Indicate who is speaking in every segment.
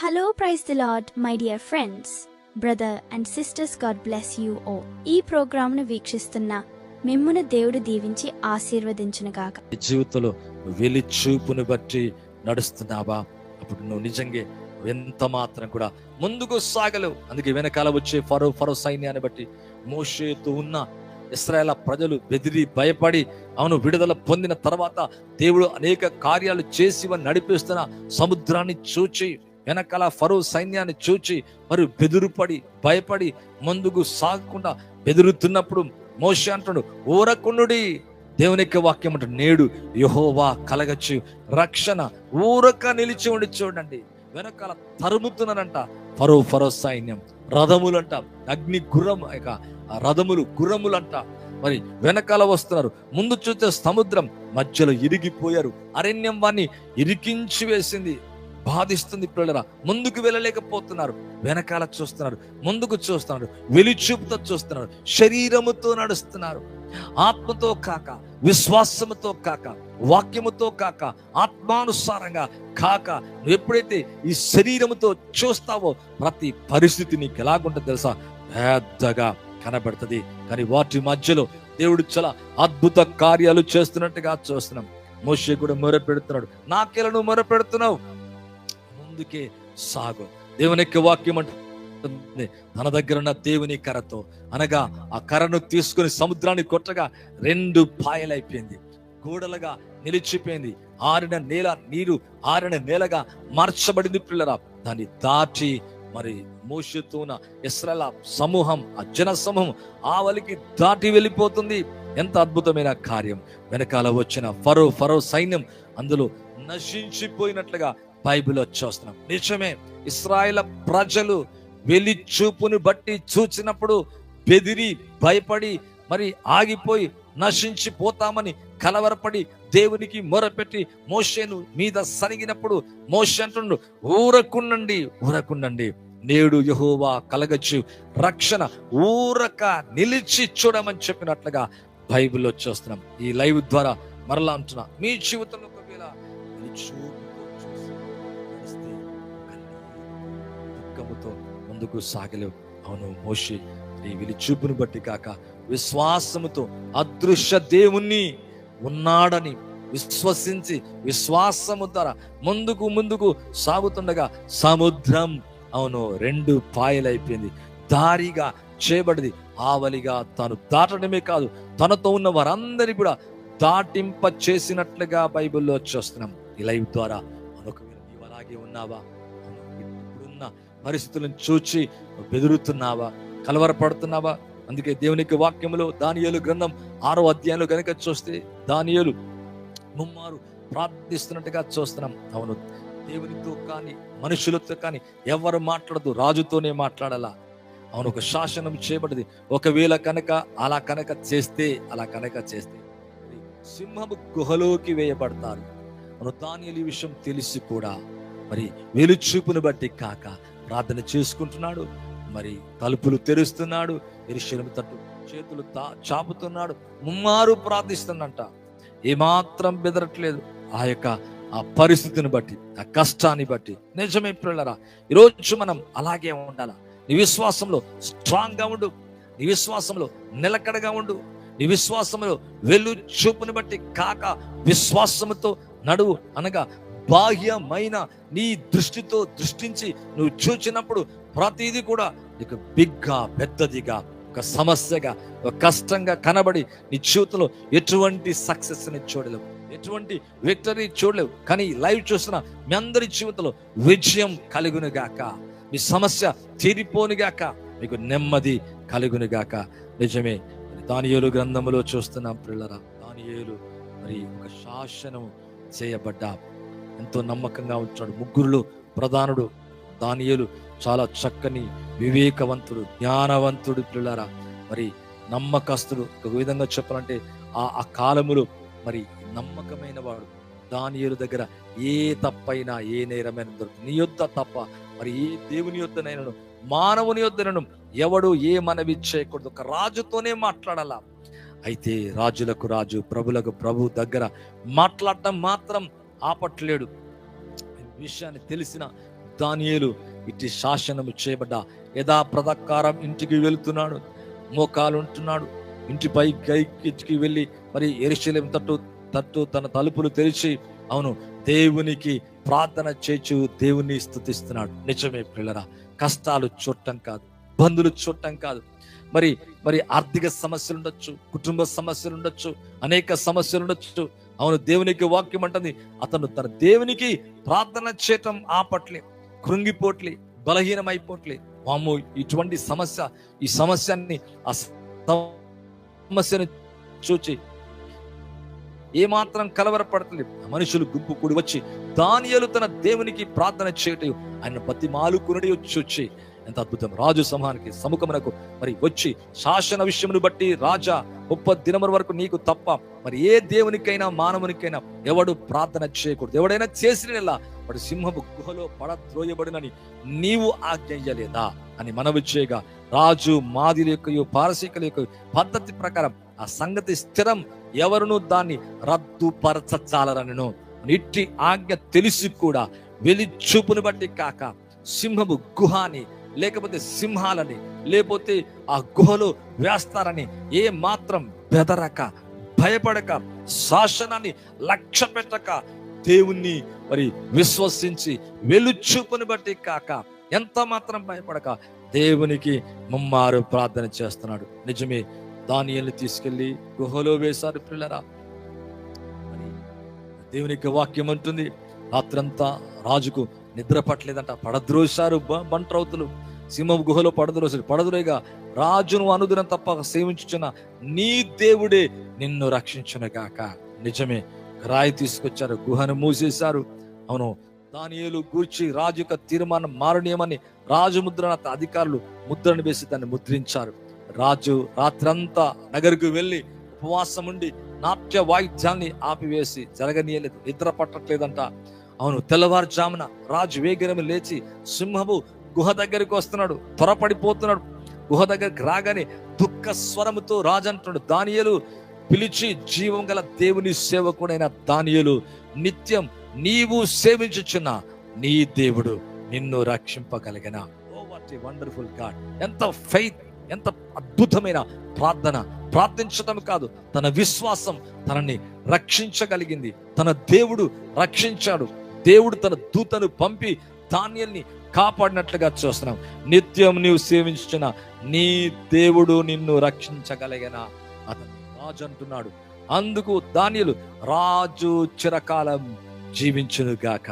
Speaker 1: Hello, praise the Lord, my dear friends, brother and sisters, God bless you all. ఈ ప్రోగ్రామ్ను వీక్షిస్తున్న మిమ్మును దేవుడు దీవించి ఆశీర్వదించునుగాక.
Speaker 2: జీవితంలో వెలి చూపును బట్టి నడుస్తున్నావా? అప్పుడు నువ్వు నిజంగా ఎంత మాత్రం కూడా ముందుకు సాగలేవు. అందుకే వెనకాల వచ్చే ఫరో సైన్యాన్ని బట్టి మోషేతో ఉన్న ఇశ్రాయేలు ప్రజలు బెదిరి భయపడి అవును విడుదల పొందిన తర్వాత దేవుడు అనేక కార్యాలు చేసి నడిపిస్తున్న సముద్రాన్ని చూచి వెనకాల ఫరో సైన్యాన్ని చూచి మరి బెదురుపడి భయపడి ముందుకు సాగకుండా బెదురుతున్నప్పుడు మోషే అంటాడు, ఊరకుండుడి. దేవుని యొక్క వాక్యం అంటాడు, నేడు యెహోవా కలగచ్చు రక్షణ, ఊరక నిలిచి ఉండి చూడండి. వెనకాల తరుముతున్నారంట ఫరో సైన్యం, రథములంట, అగ్ని గుర్రం, రథములు గుర్రములంట. మరి వెనకాల వస్తున్నారు. ముందు చూస్తే సముద్రం మధ్యలో ఇరిగిపోయారు. అరణ్యం వారిని ఇరికించి వేసింది, బాధిస్తుంది. పిల్లరా ముందుకు వెళ్ళలేకపోతున్నారు. వెనకాల చూస్తున్నారు, ముందుకు చూస్తున్నారు, వెలిచూపుతో చూస్తున్నారు, శరీరముతో నడుస్తున్నారు. ఆత్మతో కాక, విశ్వాసముతో కాక, వాక్యముతో కాక, ఆత్మానుసారంగా కాక, నువ్వు ఎప్పుడైతే ఈ శరీరముతో చూస్తావో ప్రతి పరిస్థితి నీకు ఎలాగుంటుందో తెలుసా? పెద్దగా కనబడుతుంది. కానీ వాటి మధ్యలో దేవుడు చాలా అద్భుత కార్యాలు చేస్తున్నట్టుగా చూస్తున్నాం. మోషే కూడా మొరపెడుతున్నాడు, నాకెలా నువ్వు మొరపెడుతున్నావు? ముందుకే సాగు. దేవుని యొక్క వాక్యం అంటుంది, తన దగ్గర ఉన్న దేవుని కర్రతో అనగా ఆ కర్రను తీసుకుని సముద్రాన్ని కొట్టగా 2 పాయలైపోయింది, గోడలుగా నిలిచిపోయింది. ఆరిన నేల నీరు ఆరిన నేలగా మార్చబడింది. పిల్లరా దాన్ని దాటి మరి మోషేతో ఉన్న ఇశ్రాయేలు సమూహం, ఆ జన సమూహం ఆవలికి దాటి వెళ్ళిపోతుంది. ఎంత అద్భుతమైన కార్యం! వెనకాల వచ్చిన ఫరో సైన్యం అందులో నశించిపోయినట్లుగా బైబిల్లో చూస్తున్నాం. నిజమే, ఇశ్రాయేలు ప్రజలు వెలి చూపును బట్టి చూచినప్పుడు బెదిరి భయపడి మరి ఆగిపోయి నశించిపోతామని కలవరపడి దేవునికి మొరపెట్టి మోషేను మీద సరిగినప్పుడు మోషే అంటుండు, ఊరకుండండి, నేడు యెహోవా కలగచ్చు రక్షణ, ఊరక నిలిచి చూడమని చెప్పినట్లుగా బైబిల్లో చూస్తున్నాం. ఈ లైవ్ ద్వారా మరలా అంటున్నా, మీ జీవితంలో ఒకవేళ దుఃఖముతో ముందుకు సాగలేవు. అవును, మోషే నీ వెలి చూపును బట్టి కాక విశ్వాసముతో అదృశ్య దేవుణ్ణి ఉన్నాడని విశ్వసించి విశ్వాసము ద్వారా ముందుకు సాగుతుండగా సముద్రం అవును 2 పాయలైపోయింది, దారిగా చేయబడింది. ఆవలిగా తాను దాటడమే కాదు, తనతో ఉన్న వారందరినీ కూడా దాటింప చేసినట్లుగా బైబిల్లో చూస్తున్నాం. ఈ లైవ్ ద్వారా నీవు అలాగే ఉన్నావా? ఇప్పుడున్న పరిస్థితులను చూచి బెదురుతున్నావా? కలవరపడుతున్నావా? అందుకే దేవునికి వాక్యములో దానియేలు గ్రంథం 6వ అధ్యాయంలో కనుక చూస్తే దానియేలు ముమ్మారు ప్రార్థిస్తున్నట్టుగా చూస్తున్నాం. అవును, దేవునితో కానీ మనుషులతో కానీ ఎవరు మాట్లాడదు, రాజుతోనే మాట్లాడాలా. అవును, ఒక శాసనం చేయబడింది. ఒకవేళ కనుక అలా కనుక చేస్తే సింహము గుహలోకి వేయబడతారు. అవును, దానియేలు ఈ విషయం తెలిసి కూడా మరి వెలుచూపును బట్టి కాక ప్రార్థన చేసుకుంటున్నాడు. మరి తలుపులు తెరుస్తున్నాడు, యెరూషలేము తట్టు చేతులు చాపుతున్నాడు, ముమ్మారు ప్రార్థిస్తున్నంట. ఏమాత్రం బెదరట్లేదు. ఆ పరిస్థితిని బట్టి, ఆ కష్టాన్ని బట్టి. నిజమే పిల్లరా, ఈరోజు మనం అలాగే ఉండాలా. నీ విశ్వాసంలో స్ట్రాంగ్ గా ఉండు, నీ విశ్వాసంలో నిలకడగా ఉండు, నీ విశ్వాసంలో వెలు చూపుని బట్టి కాక విశ్వాసముతో నడువు. అనగా బాహ్యమైన నీ దృష్టితో దృష్టించి నువ్వు చూచినప్పుడు ప్రతిదీ కూడా నీకు బిగ్గా పెద్దదిగా ఒక సమస్యగా ఒక కష్టంగా కనబడి నీ జీవితంలో ఎటువంటి సక్సెస్ ని చూడలేవు, ఎటువంటి విక్టరీ చూడలేవు. కానీ లైవ్ చూస్తున్న మీ అందరి జీవితంలో విజయం కలుగునుగాక, మీ సమస్య తీరిపోనుగాక, మీకు నెమ్మది కలుగునుగాక. నిజమే, దానియేలు గ్రంథములో చూస్తున్నాం పిల్లరా. దానియేలు మరి ఒక శాసనం చేయబడ్డ ఎంతో నమ్మకంగా ఉంటాడు. 3లో ప్రధానుడు దానియేలు చాలా చక్కని వివేకవంతుడు, జ్ఞానవంతుడు పిల్లరా. మరి నమ్మకస్తుడు. ఒక విధంగా చెప్పాలంటే ఆ కాలములో మరి నమ్మకమైన వాడు. దానియేలు దగ్గర ఏ తప్పైనా ఏ నేరమైన దొరుకుతుంది. నీ యొద్ద తప్ప మరి ఏ దేవుని యొద్దనైనను మానవుని యొద్దనను ఎవడు ఏ మనవి చేయకూడదు. ఒక రాజుతోనే మాట్లాడాలా. అయితే రాజులకు రాజు, ప్రభులకు ప్రభు దగ్గర మాట్లాడటం మాత్రం ఆపట్లేడు. విషయాన్ని తెలిసిన దానియేలు ఇట్టి శాసనము చేయబడ్డ యథాప్రకారం ఇంటికి వెళుతున్నాడు, మోకాలుంటున్నాడు. ఇంటిపై గైకి వెళ్ళి మరి యెరూషలేము తట్టు తన తలుపులు తెరిచి అవును దేవునికి ప్రార్థన చేచు దేవుని స్తుతిస్తున్నాడు. నిజమే ప్రియులారా, కష్టాలు చూడటం కాదు, ఇబ్బందులు చూడటం కాదు, మరి ఆర్థిక సమస్యలు ఉండొచ్చు, కుటుంబ సమస్యలు ఉండొచ్చు, అనేక సమస్యలు ఉండొచ్చు. అవును, దేవునికి వాక్యం అంటుంది అతను తన దేవునికి ప్రార్థన చేయటం ఆపట్లే, కృంగిపోట్లే, బలహీనమైపోట్లే. వాము ఇటువంటి సమస్య, ఈ సమస్యని ఆ సమస్యను చూచి ఏమాత్రం కలవరపడతలేదు. మనుషులు గుంపు కూడి వచ్చి దానియేలు తన దేవునికి ప్రార్థన చేయటం ఆయన బతిమాలుకునడి వచ్చి ఎంత అద్భుతం. రాజు సమూహానికి సముఖమునకు మరి వచ్చి శాసన విషయమును బట్టి రాజా 30 దినముల వరకు నీకు తప్ప మరి ఏ దేవునికైనా మానవునికైనా ఎవడు ప్రార్థన చేయకూడదు, ఎవడైనా చేసిన వాడు సింహపు గుహలో పడద్రోయబడునని నీవు ఆజ్ఞయలేదా అని మనవి చేయగా రాజు మాదిల యొక్క పారసీకుల యొక్క పద్ధతి ప్రకారం ఆ సంగతి స్థిరం, ఎవరును దాన్ని రద్దుపరచాలనను. ఇట్టి ఆజ్ఞ తెలిసి కూడా వెలి చూపును బట్టి కాక సింహపు గుహాని లేకపోతే సింహాలని లేకపోతే ఆ గుహలో వేస్తారని ఏ మాత్రం బెదరక భయపడక శాసనాన్ని లక్ష్య పెట్టక దేవుణ్ణి మరి విశ్వసించి వెలుచూపుని బట్టి కాక ఎంత మాత్రం భయపడక దేవునికి ముమ్మారు ప్రార్థన చేస్తున్నాడు. నిజమే, దానియేలుని తీసుకెళ్లి గుహలో వేశారు పిల్లరా. మరి దేవునికి వాక్యం అంటుంది రాత్రంతా రాజుకు నిద్ర పట్టలేదంట, పడద్రోశారు బంట్రౌతులు, సింహం గుహలో పడద్రోయగా రాజును అనుదినం తప్ప సేవించుచున్న నీ దేవుడే నిన్ను రక్షించునుగాక. నిజమే, రాయి తీసుకొచ్చారు, గుహను మూసేశారు. అవును, దానియేలు గూర్చి రాజు యొక్క తీర్మానం మారణీయమని రాజు ముద్రణ అధికారులు ముద్రను వేసి దాన్ని ముద్రించారు. రాజు రాత్రంతా నగరుకు వెళ్ళి ఉపవాసం ఉండి నాట్య వాయిద్యాన్ని ఆపివేసి జరగనీయలేదు, నిద్ర పట్టట్లేదంట. అవును, తెల్లవారుజామున రాజు వేగరము లేచి సింహము గుహ దగ్గరికి వస్తున్నాడు, త్వరపడిపోతున్నాడు. గుహ దగ్గరికి రాగానే దుఃఖ స్వరముతో రాజు అంటున్నాడు, దానియేలు పిలిచి జీవం గల దేవుని సేవకుడైన దానియేలు, నిత్యం నీవు సేవించుచున్న నీ దేవుడు నిన్ను రక్షింపగలిగిన. Oh what a wonderful God! ఎంత ఫెయిత్, ఎంత అద్భుతమైన ప్రార్థన. ప్రార్థించటం కాదు, తన విశ్వాసం తనని రక్షించగలిగింది. తన దేవుడు రక్షించాడు. దేవుడు తన దూతను పంపి దానియేలుని కాపాడినట్లుగా చూస్తున్నాం. నిత్యం నీవు సేవించిన నీ దేవుడు నిన్ను రక్షించగలిగిన అతను రాజు అంటున్నాడు. అందుకు దానియేలు రాజు చిరకాలం జీవించునుగాక,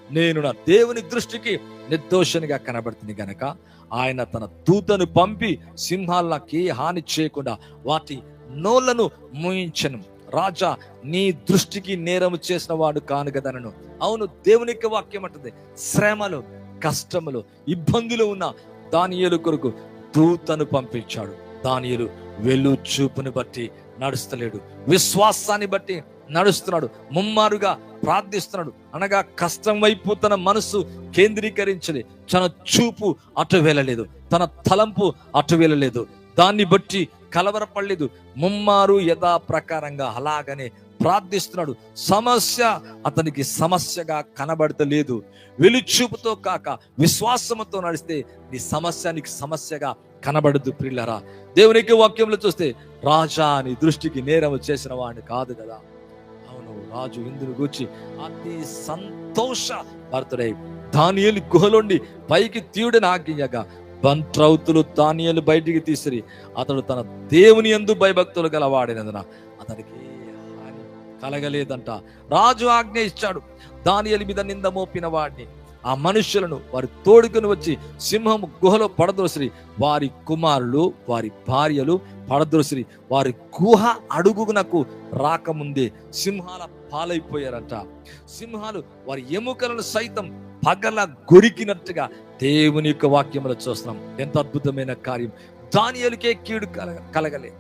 Speaker 2: నేను నా దేవుని దృష్టికి నిర్దోషనిగా కనబడుతుంది గనక ఆయన తన దూతను పంపి సింహాలకి హాని చేయకుండా వాటి నోళ్లను మూయించను. రాజా, నీ దృష్టికి నేరము చేసిన వాడు కాను కదనను. అవును, దేవునికి వాక్యం అంటుంది శ్రమలు, కష్టములు, ఇబ్బందులు ఉన్న దానియేలు కొరకు దూతను పంపించాడు. దానియేలు వెళ్ళు చూపుని బట్టి నడుస్తలేడు, విశ్వాసాన్ని బట్టి నడుస్తున్నాడు, ముమ్మారుగా ప్రార్థిస్తున్నాడు. అనగా కష్టం వైపు తన మనసు కేంద్రీకరించలే, తన చూపు అటు వెళ్ళలేదు, తన తలంపు అటు వెళ్ళలేదు, దాన్ని బట్టి కలవరపడలేదు. ముమ్మారు యథా ప్రకారంగా అలాగనే ప్రార్థిస్తున్నాడు. సమస్య అతనికి సమస్యగా కనబడతలేదు. వెలుచూపుతో కాక విశ్వాసముతో నడిస్తే నీ సమస్య నీకు సమస్యగా కనబడదు. ప్రియులారా, దేవునికి వాక్యంలో చూస్తే రాజా నీ దృష్టికి నేరము చేసిన వాడిని కాదు కదా. అవును, రాజు ఇందును గూర్చి అతి సంతోష భర్తుడై దానియేలు గుహలోండి పైకి తీయుడని ఆజ్ఞగా బంట్రౌతులు దానియేలు బయటికి తీసిరి. అతడు తన దేవుని యందు భయభక్తులు గలవాడినందున అతనికి హాని కలగలేదంట. రాజు ఆజ్ఞ ఇచ్చాడు, దానియేలు మీద నింద మోపిన వాడిని ఆ మనుషులను వారి తోడుకుని వచ్చి సింహం గుహలో పడద్రోసిరి. వారి కుమారులు వారి భార్యలు పడద్రోసిరి. వారి గుహ అడుగునకు రాకముందే సింహాల పాలైపోయారంట. సింహాలు వారి ఎముకలను సైతం పగల గొరికినట్టుగా దేవుని యొక్క వాక్యంలో చూస్తున్నాం. ఎంత అద్భుతమైన కార్యం! దానియేలుకే కీడు కలగలే.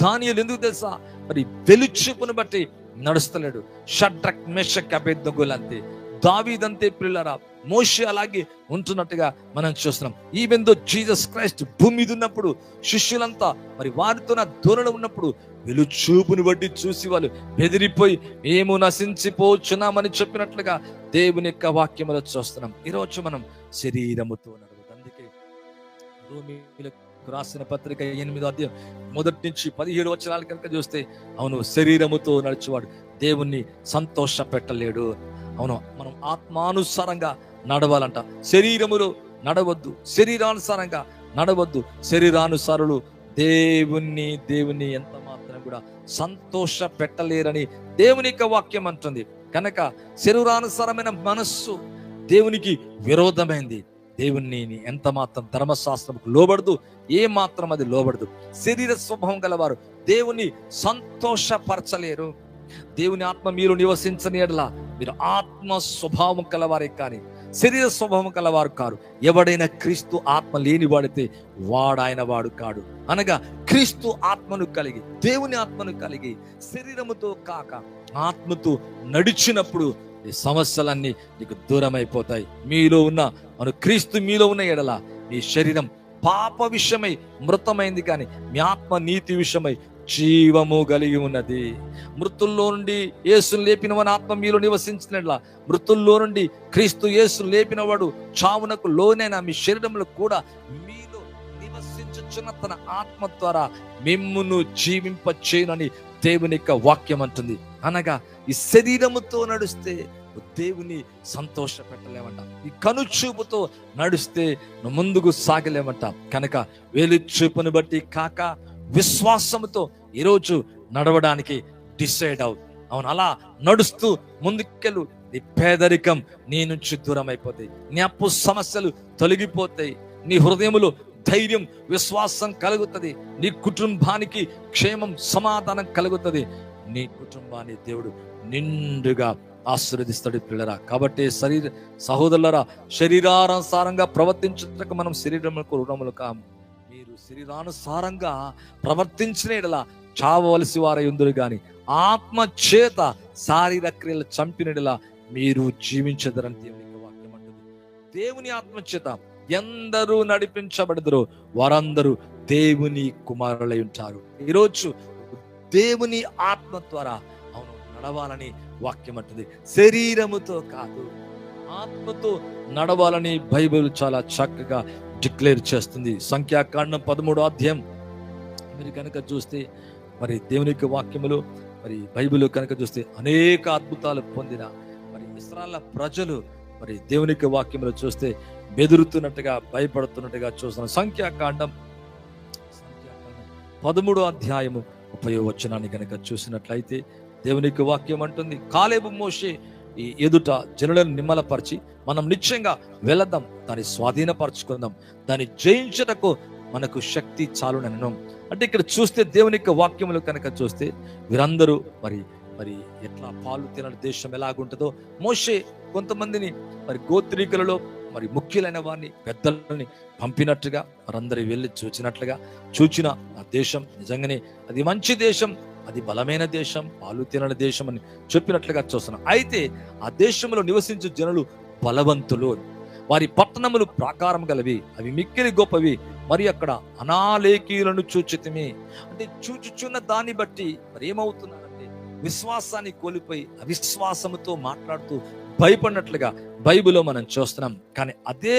Speaker 2: దానియేలు ఎందుకు తెలుసా? మరి వెలుచూపును బట్టి నడుస్తలేడు. షడ్రక్, మెషక్, అబేద్నెగోలు అంతే దావీదంతే ప్రియులారా, మోషే అలాగే ఉంటున్నట్టుగా మనం చూస్తున్నాం. ఈవెన్ దో జీసస్ క్రైస్ట్ భూమి మీద ఉన్నప్పుడు శిష్యులంతా మరి వారితో నా దూరంలో ఉన్నప్పుడు వెలుచూపుని బట్టి చూసి వాళ్ళు బెదిరిపోయి మేము నశించిపోచున్నామని చెప్పినట్లుగా దేవుని యొక్క వాక్యములో చూస్తున్నాం. ఈరోజు మనం శరీరముతో నడవదు. అందుకే రోమీయులకు రాసిన పత్రిక 8వ అధ్యాయం 1 నుంచి 17 వచనాలు కనుక చూస్తే, అవును, శరీరముతో నడిచేవాడు దేవుణ్ణి సంతోష పెట్టలేడు. అవును, మనం ఆత్మానుసారంగా నడవాలంట. శరీరములో నడవద్దు, శరీరానుసారంగా నడవద్దు. శరీరానుసారులు దేవుణ్ణి ఎంత మాత్రం కూడా సంతోష పెట్టలేరని దేవుని యొక్క వాక్యం అంటుంది. కనుక శరీరానుసారమైన మనస్సు దేవునికి విరోధమైంది. దేవుణ్ణి ఎంత మాత్రం ధర్మశాస్త్రంకు లోబడదు, ఏ మాత్రం అది లోబడదు. శరీర స్వభావం గలవారు దేవుని సంతోషపరచలేరు. దేవుని ఆత్మ మీరు నివసించని ఎడల మీరు ఆత్మ స్వభావం కలవారే కానీ శరీర స్వభావం కలవారు కారు. ఎవడైనా క్రీస్తు ఆత్మ లేని వాడితే వాడాయన వాడు కాడు. అనగా క్రీస్తు ఆత్మను కలిగి, దేవుని ఆత్మను కలిగి, శరీరముతో కాక ఆత్మతో నడిచినప్పుడు ఈ సమస్యలన్నీ నీకు దూరం అయిపోతాయి. మీలో ఉన్న క్రీస్తు మీలో ఉన్న ఎడల మీ శరీరం పాప విషయమై మృతమైంది, కానీ మీ ఆత్మ నీతి విషయమై జీవము కలిగి ఉన్నది. మృతుల్లో నుండి యేసును లేపిన వాని ఆత్మ మీలో నివసించినట్లా, మృతుల్లో నుండి క్రీస్తు యేసును లేపిన వాడు చావునకు లోనైన మీ శరీరంలో కూడా మీలో నివసించుచున్న తన ఆత్మ ద్వారా మిమ్మును జీవింపచేయునని దేవుని యొక్క వాక్యం అంటుంది. అనగా ఈ శరీరముతో నడిస్తే దేవుని సంతోష పెట్టలేమంట. ఈ కనుచూపుతో నడిస్తే ముందుకు సాగలేమంట. కనుక వెలుచూపును బట్టి కాక విశ్వాసముతో ఈరోజు నడవడానికి డిసైడ్ అవు. అవును, అలా నడుస్తూ ముందుకెళ్ళు. నీ పేదరికం నీ నుంచి దూరం అయిపోతాయి, నీ అప్పు సమస్యలు తొలగిపోతాయి, నీ హృదయములో ధైర్యం విశ్వాసం కలుగుతుంది, నీ కుటుంబానికి క్షేమం సమాధానం కలుగుతుంది, నీ కుటుంబాన్ని దేవుడు నిండుగా ఆశీర్వదిస్తాడు పిల్లరా. కాబట్టి సహోదరులరా, శరీరానుసారంగా ప్రవర్తించుటకు మనం శరీరములకు రుణములు కాము. మీరు శరీరానుసారంగా ప్రవర్తించిన ఎడల చావవలసి వారై ఉందురు గాని ఆత్మ చేత శారీర క్రియలు చంపినలా మీరు జీవించదరని దేవుని వాక్యం అంటుంది. దేవుని ఆత్మ చేత ఎందరూ నడిపించబడదురో వారందరూ దేవుని కుమారులై ఉంటారు. ఈరోజు దేవుని ఆత్మ ద్వారా అవును నడవాలని వాక్యం అంటుంది. శరీరముతో కాదు, ఆత్మతో నడవాలని బైబిల్ చాలా చక్కగా డిక్లేర్ చేస్తుంది. సంఖ్యాకాండం 13వ అధ్యాయం మీరు కనుక చూస్తే, మరి దేవుని యొక్క వాక్యములు మరి బైబిల్ కనుక చూస్తే అనేక అద్భుతాలు పొందిన మరి ఇశ్రాయేలు ప్రజలు మరి దేవుని యొక్క వాక్యములు చూస్తే బెదురుతున్నట్టుగా భయపడుతున్నట్టుగా చూస్తున్నాం. సంఖ్యాకాండం 13వ అధ్యాయము 30వ వచనాన్ని కనుక చూసినట్లయితే దేవుని యొక్క వాక్యం అంటుంది, కాలేబు మోషే ఈ ఎదుట జనులను నిమ్మలపరిచి మనం నిశ్చయంగా వెళదాం, దాన్ని స్వాధీనపరచుకుందాం, దాన్ని జయించటకు మనకు శక్తి చాలునను. అంటే ఇక్కడ చూస్తే దేవుని యొక్క వాక్యములు కనుక చూస్తే వీరందరూ మరి మరి ఎట్లా పాలు తినని దేశం ఎలాగుంటుందో మోషే కొంతమందిని మరి గోత్రీకులలో మరి ముఖ్యులైన వారిని పెద్దలని పంపినట్టుగా వారందరూ వెళ్ళి చూచిన ఆ దేశం నిజంగానే అది మంచి దేశం, అది బలమైన దేశం, పాలు తినని దేశం అని చెప్పినట్లుగా చూస్తున్నాం. అయితే ఆ దేశంలో నివసించే జనులు బలవంతులు, వారి పట్టణములు ప్రాకారం గలవి, అవి మిక్కిలి గొప్పవి, మరి అక్కడ అనాలేకీయులను చూచితిమి. అంటే చూచుచున్న దాన్ని బట్టి మరి ఏమవుతున్నారంటే విశ్వాసాన్ని కోల్పోయి అవిశ్వాసముతో మాట్లాడుతూ భయపడినట్లుగా బైబిల్లో మనం చూస్తున్నాం. కానీ అదే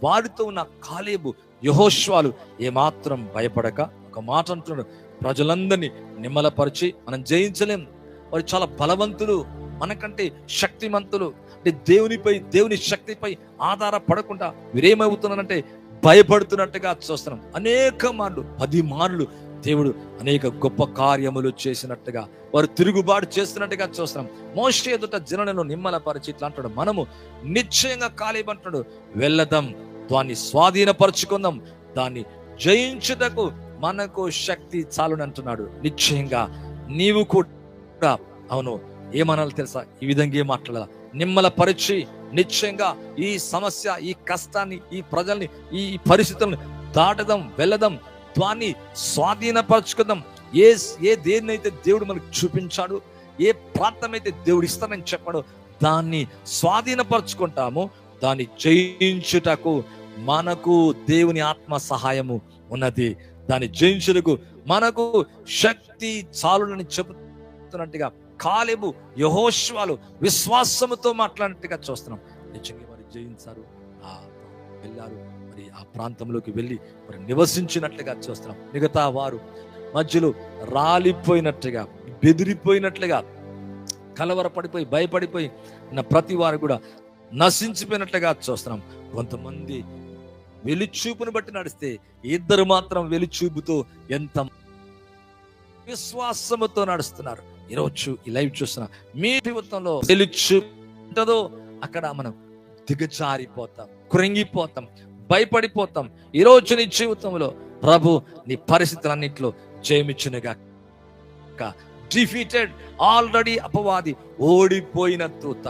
Speaker 2: వారితో ఉన్న కాలేబు యెహోషువలు ఏమాత్రం భయపడక ఒక మాట అంటున్నాడు, ప్రజలందరినీ నిమ్మలపరిచి మనం జయించలేం, వారు చాలా బలవంతులు, మనకంటే శక్తిమంతులు. అంటే దేవుని శక్తిపై ఆధారపడకుండా వీరేమవుతున్నారంటే భయపడుతున్నట్టుగా చూస్తున్నాం. అనేక మార్లు 10 మార్లు దేవుడు అనేక గొప్ప కార్యములు చేసినట్టుగా వారు తిరుగుబాటు చేస్తున్నట్టుగా చూస్తున్నాం. మోషే ఎదుట జనులను నిమ్మలపరిచి ఇట్లా అంటాడు, మనము నిశ్చయంగా కాలేబు అంటాడు, వెళ్ళదాం, దాన్ని స్వాధీనపరచుకుందాం, దాన్ని జయించుటకు మనకు శక్తి చాలుని అంటున్నాడు. నిశ్చయంగా నీవు కూడా అవును ఏమనాలి తెలుసా, ఈ విధంగా మాట్లాడాల, నిమ్మలపరిచి నిశ్చయంగా ఈ సమస్య, ఈ కష్టాన్ని, ఈ ప్రజల్ని, ఈ పరిస్థితులను దాటదాం, వెళ్ళదాం, దాన్ని స్వాధీనపరచుకుందాం. ఏ దేన్నైతే దేవుడు మనకు చూపించాడు, ఏ ప్రాంతం అయితే దేవుడు ఇస్తానని చెప్పాడో దాన్ని స్వాధీనపరచుకుంటామో దాన్ని జయించుటకు మనకు దేవుని ఆత్మ సహాయము ఉన్నది. దాన్ని జయించుటకు మనకు శక్తి చాలునని చెబుతున్నట్టుగా కాలేబు యెహోషువలు విశ్వాసముతో మాట్లాడినట్టుగా చూస్తున్నాం. నిజంగా మరి జయించారు, వెళ్ళారు, మరి ఆ ప్రాంతంలోకి వెళ్ళి మరి నివసించినట్లుగా చూస్తున్నాం. మిగతా వారు మధ్యలో రాలిపోయినట్లుగా, బెదిరిపోయినట్లుగా, కలవరపడిపోయి భయపడిపోయి ప్రతి వారు కూడా నశించిపోయినట్లుగా చూస్తున్నాం. కొంతమంది వెలిచూపును బట్టి నడిస్తే, ఇద్దరు మాత్రం వెలిచూపుతో ఎంత విశ్వాసముతో నడుస్తున్నారు. ఈరోజు ఈ లైవ్ చూస్తున్నా మీ జీవితంలో వెలిచూపుంటదో అక్కడ మనం దిగజారిపోతాం, కృంగిపోతాం, భయపడిపోతాం. ఈరోజు నీ జీవితంలో ప్రభు నీ పరిస్థితులన్నింటిలో జయమిచ్చునుగా. డిఫీటెడ్, ఆల్రెడీ అపవాది ఓడిపోయిన దూత.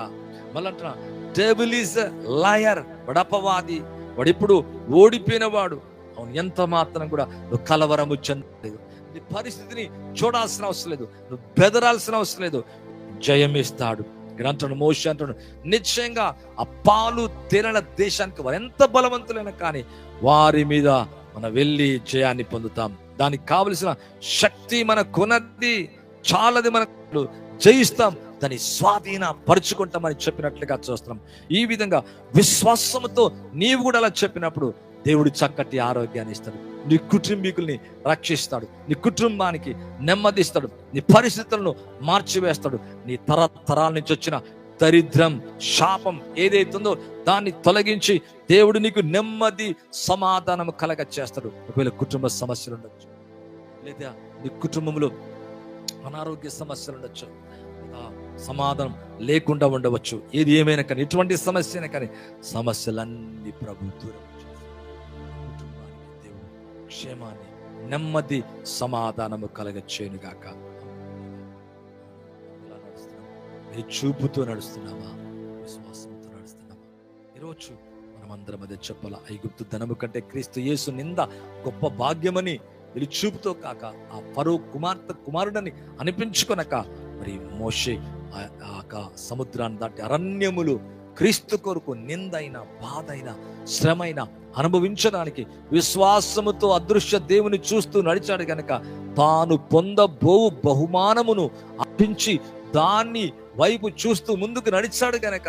Speaker 2: మళ్ళంటున్నా డెవిల్ ఈజ్ లయర్, వాడు అపవాది, వాడు ఇప్పుడు ఓడిపోయిన వాడు. అవును, ఎంత మాత్రం కూడా నువ్వు కలవరము చెందలేదు, నీ పరిస్థితిని చూడాల్సిన అవసరం లేదు, నువ్వు బెదరాల్సిన అవసరం లేదు. జయమిస్తాడు. అంటాడు మోషే అంటాడు, నిశ్చయంగా ఆ పాలు తేనెల దేశానికి వారు ఎంత బలవంతులైనా కానీ వారి మీద మనం వెళ్ళి జయాన్ని పొందుతాం. దానికి కావలసిన శక్తి మనకున్నది, చాలది, మనకు జయిస్తాం, దాన్ని స్వాధీన పరుచుకుంటామని చెప్పినట్లుగా చూస్తున్నాం. ఈ విధంగా విశ్వాసంతో నీవు కూడా అలా చెప్పినప్పుడు దేవుడు చక్కటి ఆరోగ్యాన్ని ఇస్తాడు, నీ కుటుంబీకుల్ని రక్షిస్తాడు, నీ కుటుంబానికి నెమ్మదిస్తాడు, నీ పరిస్థితులను మార్చివేస్తాడు. నీ తరతరాల నుంచి వచ్చిన దరిద్రం, శాపం ఏదైతుందో దాన్ని తొలగించి దేవుడు నీకు నెమ్మది, సమాధానం కలగ చేస్తాడు. ఒకవేళ కుటుంబ సమస్యలు ఉండొచ్చు, లేదా నీ కుటుంబంలో అనారోగ్య సమస్యలు ఉండొచ్చు, సమాధానం లేకుండా ఉండవచ్చు. ఏది ఏమైనా కానీ, ఎటువంటి సమస్య అయినా కానీ, సమస్యలన్నీ ప్రభు దూరం చేసి కుటుంబానికి దేవుడు క్షేమాన్ని, నెమ్మది, సమాధానము కలగచేయునుగాక. నీ చూపుతో నడుస్తున్నామా, విశ్వాసంతో నడుస్తున్నామా? ఈరోజు మనమందరం అదే చెప్పాల. ఐగుప్తు ధనము కంటే క్రీస్తు యేసు నింద గొప్ప భాగ్యమని వీళ్ళు చూపుతో కాక ఆ ఫరో కుమారుడని అనిపించుకొనక మరి మోషే సముద్రాన్ని దాటి అరణ్యములు క్రీస్తు కొరకు నిందైన, బాధైన, శ్రమైన అనుభవించడానికి విశ్వాసముతో అదృశ్య దేవుని చూస్తూ నడిచాడు గనక తాను పొందబోవు బహుమానమును అర్పించి దాన్ని వైపు చూస్తూ ముందుకు నడిచాడు గనక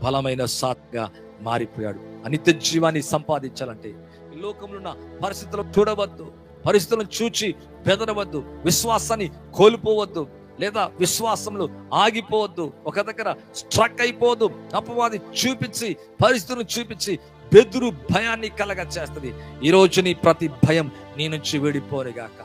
Speaker 2: బలమైన సాత్గా మారిపోయాడు. అనిత్య జీవాన్ని సంపాదించాలంటే ఈ లోకంలో ఉన్న పరిస్థితులను చూడవద్దు, పరిస్థితులను చూచి బెదరవద్దు, విశ్వాసాన్ని కోల్పోవద్దు, లేదా విశ్వాసంలో ఆగిపోవద్దు, ఒక దగ్గర స్ట్రక్ అయిపోవద్దు. అపవాది చూపించి, పరిస్థితులను చూపించి బెదురు భయాన్ని కలగ చేస్తుంది. ఈరోజు నీ ప్రతి భయం నీ నుంచి విడిపోనిగాక,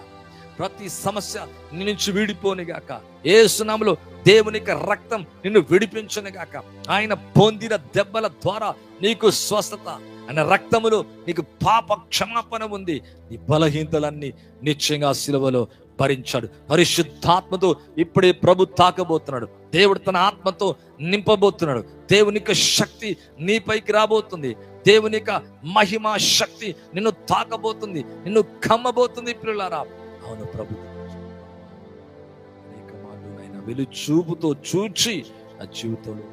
Speaker 2: ప్రతి సమస్య నీ నుంచి విడిపోనిగాక. యేసు నామములో దేవుని రక్తం నిన్ను విడిపించునుగాక. ఆయన పొందిన దెబ్బల ద్వారా నీకు స్వస్థత, ఆయన రక్తములో నీకు పాప క్షమాపణ ఉంది. నీ బలహీనతలన్నీ నిశ్చయంగా సిలువలో భరించాడు. పరిశుద్ధాత్మతో ఇప్పుడే ప్రభు తాకబోతున్నాడు. దేవుడు తన ఆత్మతో నింపబోతున్నాడు. దేవుని యొక్క శక్తి నీపైకి రాబోతుంది. దేవుని యొక్క మహిమ శక్తి నిన్ను తాకబోతుంది, నిన్ను కమ్మబోతుంది. పిల్లలారా, అవును, ప్రభు అనేక మార్లు ఆయన వెలు చూపుతో చూచి నా జీవితంలో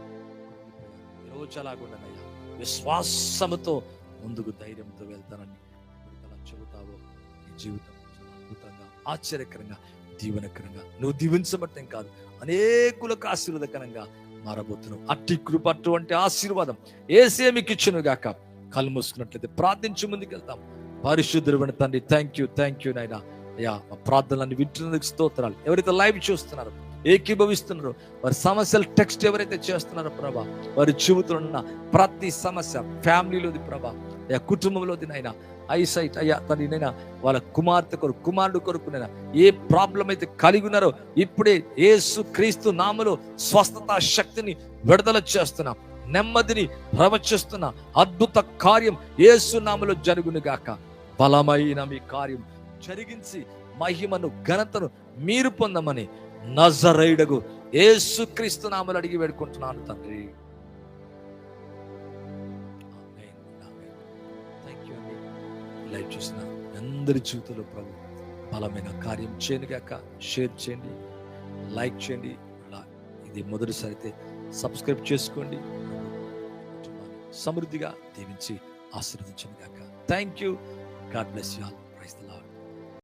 Speaker 2: ఈరోజు అలాగుండనయ్యా, విశ్వాసముతో ముందుకు ధైర్యంతో వెళ్తానని అలా చెబుతావో నీ జీవితం అద్భుతంగా, ఆశ్చర్యకరంగా, దీవెనకరంగా, నువ్వు దీవించబట్టం కాదు అనేకులకు ఆశీర్వాదకరంగా మారబోతున్నావు. అట్టి కృప, అటువంటి ఆశీర్వాదం యేసే మీకు ఇచ్చును గాక. కళ్ళు మూసుకున్నట్లయితే ప్రార్థించి ముందుకెళ్తాం. పరిశుద్ధుడైన తండ్రి, థ్యాంక్ యూ నాయనా. అయ్యా, మా ప్రార్థనలన్నీ వింటున్నందుకు స్తోత్రాలు. ఎవరైతే లైవ్ చూస్తున్నారో, ఏకీభవిస్తున్నారో, వారి సమస్యలు టెక్స్ట్ ఎవరైతే చేస్తున్నారో ప్రభా, వారి జీవితంలో ఉన్న ప్రతి సమస్య, ఫ్యామిలీలోది ప్రభా, అయ్యా కుటుంబంలోది నైనా, ఐసైట్ అయ్యా తండ్రి నైనా, వాళ్ళ కుమార్తె కొరకు, కుమారుడు కొరకు నైనా ఏ ప్రాబ్లం అయితే కలిగి ఉన్నారో ఇప్పుడే యేసు క్రీస్తు నామములో స్వస్థత శక్తిని విడుదల చేస్తున్నా, నెమ్మదిని ప్రవచిస్తున్నా. అద్భుత కార్యం యేసు నామములో జరుగును గాక. బలమైన మీ కార్యం జరిగించి మహిమను, ఘనతను మీరు పొందమని నజరేయుడగు యేసు క్రీస్తు నామములో అడిగి వేడుకుంటున్నాను తండ్రి. లైవ్ చూసిన అందరి జీవితంలో ప్రభు బలమైన కార్యం చేయను గాక. షేర్ చేయండి, లైక్ చేయండి. ఇది మొదటిసారి అయితే సబ్స్క్రైబ్ చేసుకోండి. కుటుంబాన్ని సమృద్ధిగా దీవించి ఆశీర్వదించును గాక. Thank you. God bless you all.